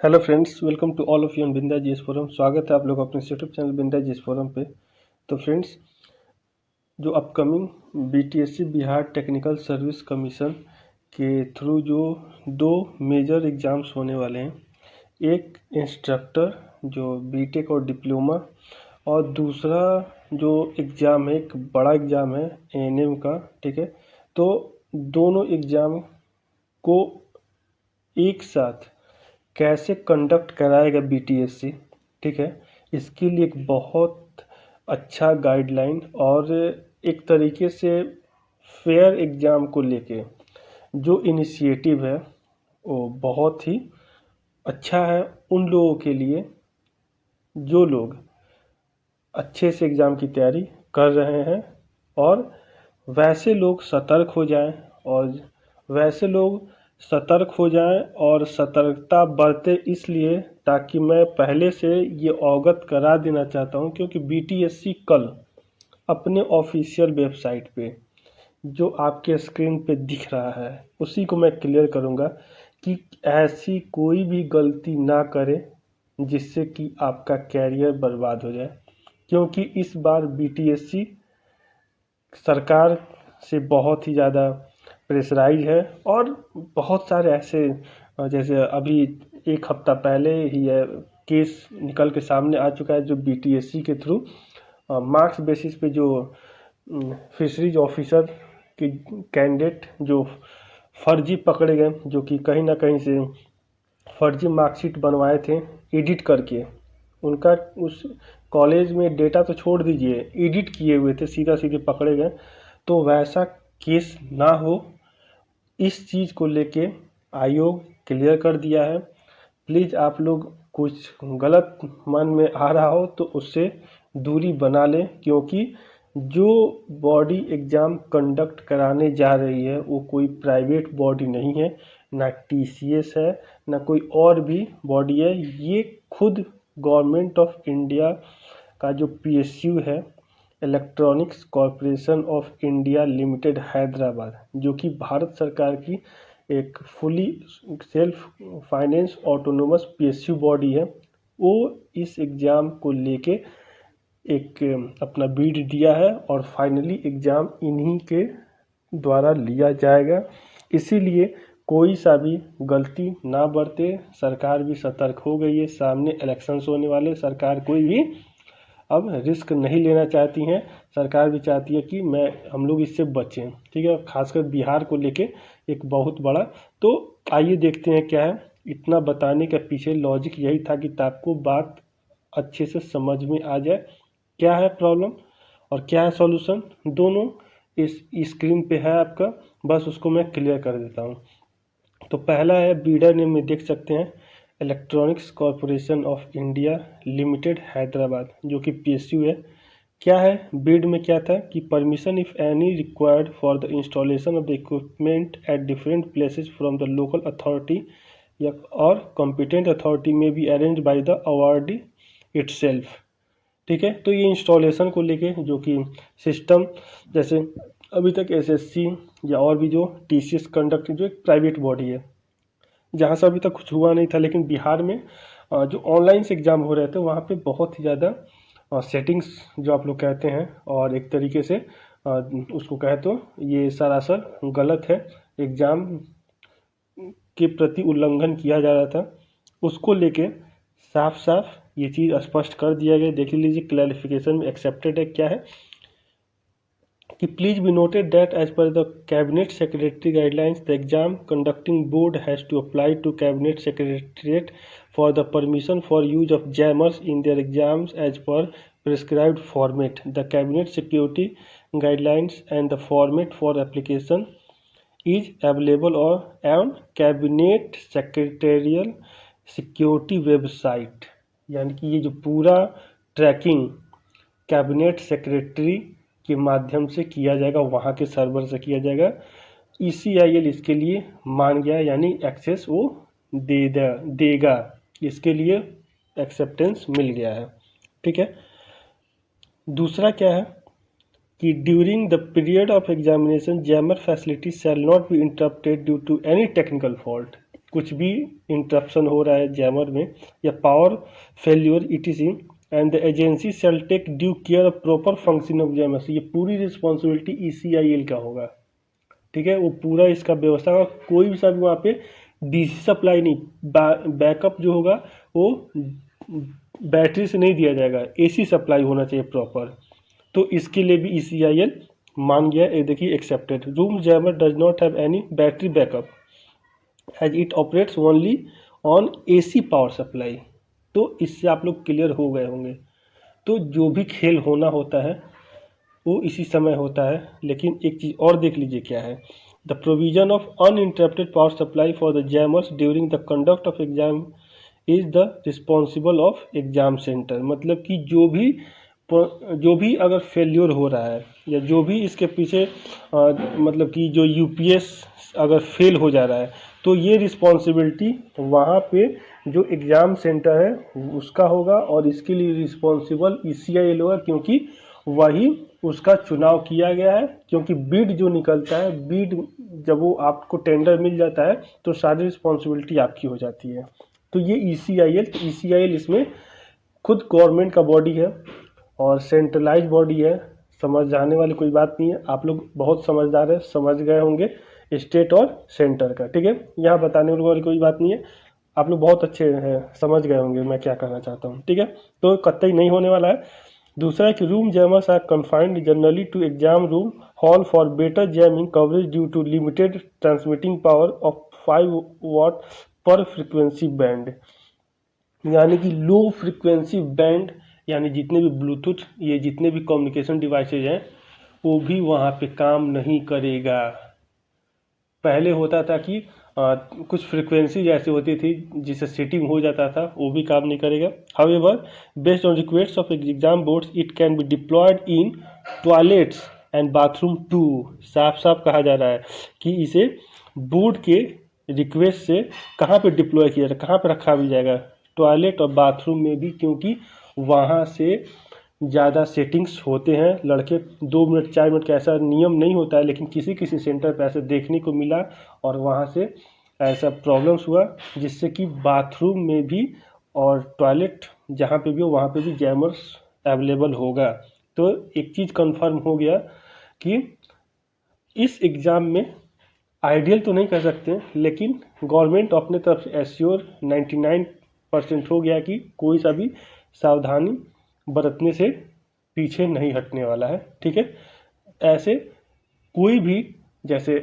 Hello friends, welcome to all of you on Binda GS forum. स्वागत है आप लोग अपने YouTube channel Binda GS forum पे। तो फ्रेंड्स, जो upcoming BTSC Bihar technical service commission के थ्रू जो दो मेजर एग्ज़ाम्स होने वाले हैं, एक इंस्ट्रक्टर जो बीटेक और डिप्लोमा, और दूसरा जो एग्ज़ाम है, एक बड़ा एग्ज़ाम है एएनएम का। ठीक है, तो दोनों एग्ज़ाम को एक साथ कैसे कंडक्ट कराएगा बीटीएससी, ठीक है, इसके लिए एक बहुत अच्छा गाइडलाइन और एक तरीके से फेयर एग्ज़ाम को लेके जो इनिशिएटिव है वो बहुत ही अच्छा है उन लोगों के लिए जो लोग अच्छे से एग्ज़ाम की तैयारी कर रहे हैं, और वैसे लोग सतर्क हो जाएं, और वैसे लोग सतर्क हो जाएं और सतर्कता बरते, इसलिए ताकि मैं पहले से ये अवगत करा देना चाहता हूं, क्योंकि बीटीएससी कल अपने ऑफिशियल वेबसाइट पे जो आपके स्क्रीन पे दिख रहा है उसी को मैं क्लियर करूंगा कि ऐसी कोई भी गलती ना करें जिससे कि आपका कैरियर बर्बाद हो जाए। क्योंकि इस बार बीटीएससी सरकार से बहुत ही ज़्यादा प्रेशराइज है, और बहुत सारे ऐसे जैसे अभी एक हफ्ता पहले ही है केस निकल के सामने आ चुका है, जो बीटीएससी के थ्रू मार्क्स बेसिस पे जो फिशरीज ऑफिसर के कैंडिडेट जो फर्जी पकड़े गए, जो कि कहीं ना कहीं से फर्जी मार्कशीट बनवाए थे एडिट करके। उनका उस कॉलेज में डेटा तो छोड़ दीजिए, एडिट किए हुए थे, सीधा सीधे पकड़े गए। तो वैसा केस ना हो, इस चीज़ को लेके आयोग क्लियर कर दिया है। प्लीज़ आप लोग कुछ गलत मन में आ रहा हो तो उससे दूरी बना लें, क्योंकि जो बॉडी एग्ज़ाम कंडक्ट कराने जा रही है वो कोई प्राइवेट बॉडी नहीं है, ना टीसीएस है, ना कोई और भी बॉडी है। ये खुद गवर्नमेंट ऑफ इंडिया का जो पीएसयू है, electronics corporation of India limited Hyderabad, जो कि भारत सरकार की एक fully self finance autonomous PSU body है, वो इस एग्ज़ाम को लेके एक अपना बीड दिया है, और फाइनली एग्ज़ाम इन्हीं के द्वारा लिया जाएगा। इसीलिए कोई सा भी गलती ना बरते। सरकार भी सतर्क हो गई है, सामने इलेक्शंस होने वाले, सरकार कोई भी अब रिस्क नहीं लेना चाहती हैं। सरकार भी चाहती है कि हम लोग इससे बचें, ठीक है, खासकर बिहार को लेके एक बहुत बड़ा। तो आइए देखते हैं क्या है। इतना बताने के पीछे लॉजिक यही था कि आपको बात अच्छे से समझ में आ जाए, क्या है प्रॉब्लम और क्या है सॉल्यूशन, दोनों इस स्क्रीन पे है आपका। बस उसको मैं क्लियर कर देता हूँ। तो पहला है बीडर नेम में देख सकते हैं, electronics corporation of India limited Hyderabad, जो कि पीएसयू है। क्या है बीड में, क्या था कि permission if any required for the installation of the equipment at different places from the local authority या और कॉम्पिटेंट अथॉरिटी में be arrange by the awardee itself. ठीक है, तो ये इंस्टॉलेशन को लेके जो कि सिस्टम, जैसे अभी तक एसएससी या और भी जो टीसीएस कंडक्ट, जो एक प्राइवेट बॉडी है, जहाँ से अभी तक कुछ हुआ नहीं था, लेकिन बिहार में जो ऑनलाइन से एग्ज़ाम हो रहे थे वहाँ पे बहुत ही ज़्यादा सेटिंग्स जो आप लोग कहते हैं, और एक तरीके से उसको कहे तो ये सरासर गलत है, एग्ज़ाम के प्रति उल्लंघन किया जा रहा था। उसको लेके साफ साफ ये चीज़ स्पष्ट कर दिया गया। देख लीजिए क्लैरिफिकेशन में एक्सेप्टेड है क्या है कि please be noted that as per the cabinet secretary guidelines the exam conducting board has to apply to cabinet secretariat for the permission for use of jammers in their exams as per prescribed format. The cabinet security guidelines and the format for application is available on cabinet secretarial security website. यानी कि ये जो पूरा trekking cabinet secretary के माध्यम से किया जाएगा, वहाँ के सर्वर से किया जाएगा। ECIL इसके लिए मान गया, यानी एक्सेस वो देगा, इसके लिए एक्सेप्टेंस मिल गया है। ठीक है, दूसरा क्या है कि during the period of examination jammer facility shall not be interrupted due to any technical fault. कुछ भी इंटरप्शन हो रहा है जैमर में या power failure ETC, and the agency shall take due care of proper function of jammer, ये पूरी responsibility ECIL का होगा। ठीक है, वो पूरा इसका व्यवस्था होगा, कोई भी सब वहाँ पे DC सप्लाई नहीं, बैकअप जो होगा वो बैटरी से नहीं दिया जाएगा, AC सप्लाई होना चाहिए प्रॉपर। तो इसके लिए भी ECIL मान गया। ये देखिए accepted. Room jammer does not have any battery backup as it operates only on AC power supply. तो इससे आप लोग क्लियर हो गए होंगे। तो जो भी खेल होना होता है वो इसी समय होता है। लेकिन एक चीज़ और देख लीजिए क्या है, the provision of uninterrupted power supply for the jammers during the conduct of exam is the responsible of exam centre. मतलब कि जो भी अगर फेल्योर हो रहा है या जो भी इसके पीछे मतलब कि जो UPS अगर फेल हो जा रहा है तो ये रिस्पॉन्सिबिलिटी वहाँ पे जो एग्ज़ाम सेंटर है उसका होगा, और इसके लिए रिस्पॉन्सिबल ECIL होगा, क्योंकि वही उसका चुनाव किया गया है। क्योंकि बिड जो निकलता है, बिड जब वो आपको टेंडर मिल जाता है तो सारी रिस्पॉन्सिबिलिटी आपकी हो जाती है। तो ये ECIL इसमें खुद गवर्नमेंट का बॉडी है और सेंट्रलाइज बॉडी है। समझ जाने वाली कोई बात नहीं है, आप लोग बहुत समझदार है, समझ गए होंगे स्टेट और सेंटर का। ठीक है, यहाँ बताने वाली कोई बात नहीं है, आप लोग बहुत अच्छे हैं, समझ गए होंगे मैं क्या कहना चाहता हूँ। ठीक है, तो कतई नहीं होने वाला है। दूसरा है कि room jammers are confined generally to exam room hall for better jamming coverage due to limited transmitting power of 5 watt per frequency band. यानी कि लो फ्रिक्वेंसी बैंड, यानी जितने भी ब्लूटूथ, ये जितने भी कम्युनिकेशन डिवाइसेज हैं वो भी वहाँ पे काम नहीं करेगा। पहले होता था कि कुछ फ्रिक्वेंसी ऐसी होती थी जिससे सेटिंग हो जाता था, वो भी काम नहीं करेगा। However based on request of exam boards it can be deployed in toilets and bathroom too. साफ साफ कहा जा रहा है कि इसे बोर्ड के रिक्वेस्ट से कहाँ पे डिप्लॉय किया जाए, कहाँ पे रखा भी जाएगा, टॉयलेट और बाथरूम में भी, क्योंकि वहाँ से ज़्यादा सेटिंग्स होते हैं। लड़के 2 मिनट 4 मिनट का ऐसा नियम नहीं होता है, लेकिन किसी किसी सेंटर पर ऐसे देखने को मिला और वहाँ से ऐसा प्रॉब्लम्स हुआ जिससे कि बाथरूम में भी और टॉयलेट जहाँ पे भी हो वहाँ पे भी जैमर्स अवेलेबल होगा। तो एक चीज़ कंफर्म हो गया कि इस एग्ज़ाम में आइडियल तो नहीं कर सकते, लेकिन गवर्नमेंट अपने तरफ से एश्योर 99% हो गया कि कोई सा भी सावधानी बरतने से पीछे नहीं हटने वाला है। ठीक है, ऐसे कोई भी, जैसे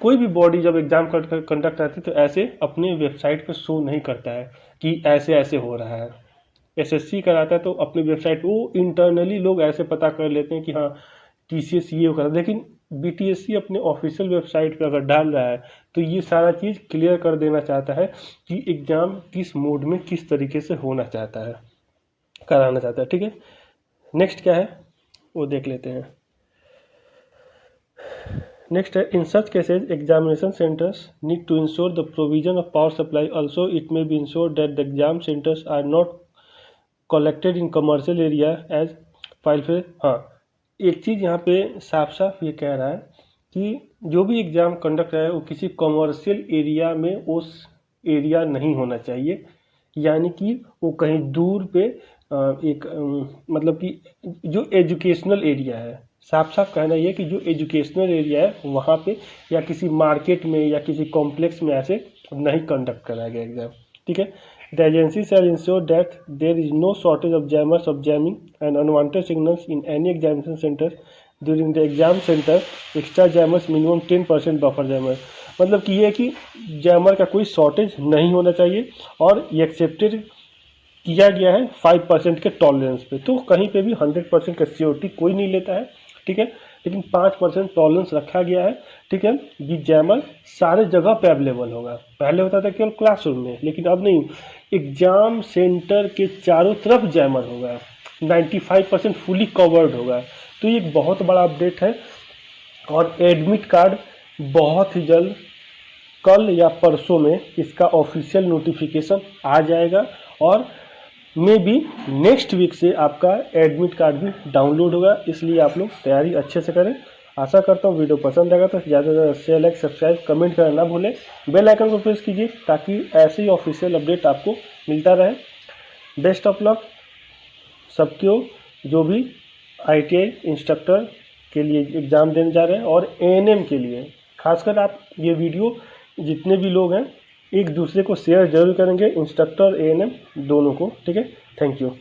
कोई भी बॉडी जब एग्ज़ाम कंडक्ट करती है तो ऐसे अपने वेबसाइट पर शो नहीं करता है कि ऐसे ऐसे हो रहा है। SSC कराता है तो अपने वेबसाइट वो इंटरनली लोग ऐसे पता कर लेते हैं कि हाँ TCS ये करा, लेकिन BTSC अपने ऑफिशियल वेबसाइट पर अगर डाल रहा है तो ये सारा चीज़ क्लियर कर देना चाहता है कि एग्ज़ाम किस मोड में किस तरीके से होना चाहता है, कराना चाहता है। ठीक है, नेक्स्ट क्या है वो देख लेते हैं। नेक्स्ट है, in such cases examination centres need to ensure the provision of power supply, also it may be ensure that the exam centres are not collected in commercial area as file फिर। हाँ, एक चीज़ यहाँ पे साफ साफ ये कह रहा है कि जो भी एग्ज़ाम कंडक्ट है वो किसी कमर्शियल एरिया में उस एरिया नहीं होना चाहिए, यानी कि वो कहीं दूर पे एक मतलब कि जो एजुकेशनल एरिया है, साफ साफ कहना ये कि जो एजुकेशनल एरिया है वहाँ पे या किसी मार्केट में या किसी कॉम्प्लेक्स में ऐसे नहीं कंडक्ट कराया गया एग्ज़ाम। ठीक है, the agency shall ensure that there is no shortage of jammers of jamming and unwanted signals in any examination center during the exam center extra jammers minimum 10% buffer jammer। मतलब कि ये कि jammer का कोई shortage नहीं होना चाहिए और ये एक्सेप्टेड किया गया है 5% के टॉलरेंस पे। तो कहीं पे भी 100% का सिक्योरिटी कोई नहीं लेता है। ठीक है, लेकिन 5% टॉलरेंस रखा गया है। ठीक है, ये जैमर सारे जगह पे अवेलेबल होगा। पहले होता था केवल क्लासरूम में, लेकिन अब नहीं, एग्जाम सेंटर के चारों तरफ जैमर होगा, 95% फुली कवर्ड होगा। तो ये एक बहुत बड़ा अपडेट है और एडमिट कार्ड बहुत ही जल्द कल या परसों में इसका ऑफिशियल नोटिफिकेशन आ जाएगा और मे बी नेक्स्ट वीक से आपका एडमिट कार्ड भी डाउनलोड होगा। इसलिए आप लोग तैयारी अच्छे से करें आशा करता हूँ वीडियो पसंद आएगा तो ज़्यादा से ज़्यादा शेयर, लाइक, सब्सक्राइब, कमेंट करना ना भूलें। बेल आइकन को प्रेस कीजिए ताकि ऐसे ही ऑफिशियल अपडेट आपको मिलता रहे। बेस्ट ऑफ लक सबको जो भी ITI इंस्ट्रक्टर के लिए एग्ज़ाम देने जा रहे हैं और ANM के लिए खासकर आप ये वीडियो जितने भी लोग हैं एक दूसरे को शेयर जरूर करेंगे, इंस्ट्रक्टर ANM दोनों को। ठीक है, थैंक यू।